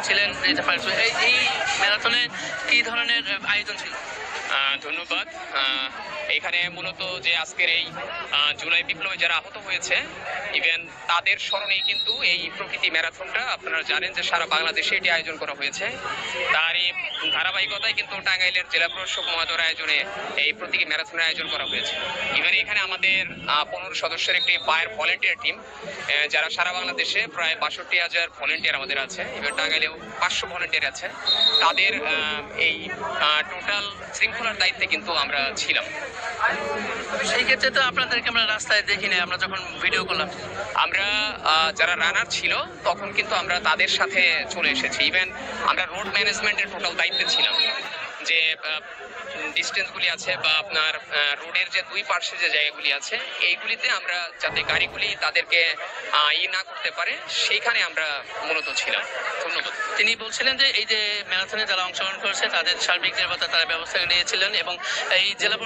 ছিলেন এই ম্যারাথনে কি ধরনের আয়োজন ছিল? ধন্যবাদ। এখানে মূলত যে আজকের এই জুলাই বিপ্লবে যারা আহত হয়েছে ইভেন তাদের স্মরণেই কিন্তু এই প্রকৃতি ম্যারাথনটা আপনারা জানেন যে সারা বাংলাদেশে এটি আয়োজন করা হয়েছে। তারই ধারাবাহিকতায় কিন্তু টাঙ্গাইলের জেলা প্রশাসক মহোদয়ের আয়োজনে এই প্রতীকী ম্যারাথনের আয়োজন করা হয়েছে। ইভেন এখানে আমাদের 15 সদস্যের একটি ফায়ার ভলেন্টিয়ার টিম, যারা সারা বাংলাদেশে প্রায় 62,000 ভলেন্টিয়ার আমাদের আছে। ইভেন টাঙ্গাইলেও 500 ভলেন্টিয়ার আছে। তাদের এই টোটাল শৃঙ্খলার দায়িত্বে কিন্তু আমরা ছিলাম। সেই ক্ষেত্রে তো আপনাদেরকে আমরা রাস্তায় দেখিনি, আমরা যখন ভিডিও করলাম আমরা যারা রানার ছিল তখন কিন্তু আমরা তাদের সাথে চলে এসেছি। ইভেন আমরা রোড ম্যানেজমেন্টের টোটাল দায়িত্বে ছিলাম, যে ডিস্টেন্সগুলি আছে বা আপনার রোডের যে দুই পার্শ্বে যে জায়গাগুলি আছে এইগুলিতে আমরা যাতে গাড়িগুলি তাদেরকে না করতে পারে সেইখানে আমরা মূলত ছিলাম। ধন্যবাদ। তিনি বলছিলেন যে এই যে ম্যারাথনে যারা অংশগ্রহণ করেছে তাদের সার্বিক নিরাপত্তা তারা ব্যবস্থা নিয়েছিলেন এবং এই জেলা